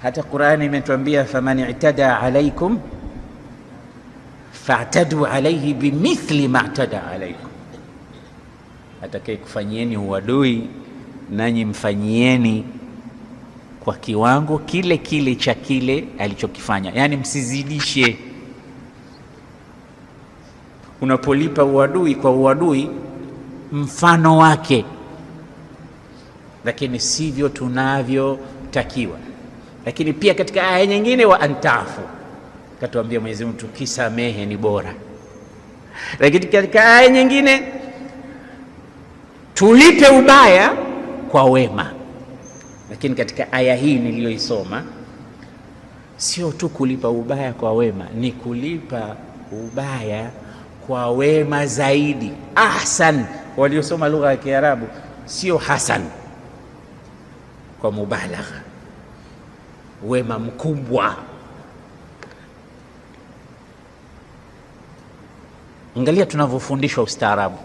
Hata Qur'ani imetuambia faman i'tada alaykum fa'tadu alayhi bimithli ma i'tada alaykum, atakaye kufanyieni uadui nanyi mfanyieni kwa kiwango kile kile cha kile alichokifanya, yani msizidishe. Unapolipa uadui kwa uadui, mfano wake, lakini sivyo tunavyotakiwa. Lakini pia katika aya nyingine, wa antafu, katuambia Mwenyezi Mungu tukisamehe ni bora. Lakini katika aya nyingine tulipe ubaya kwa wema. Lakini katika aya hii niliyoisoma, sio tu kulipa ubaya kwa wema, ni kulipa ubaya kwa wema zaidi. Ahsan, waliosoma lugha ya Kiarabu, sio hasan, kwa mubalagha, wema mkubwa. Angalia tunavyofundishwa ustaarabu.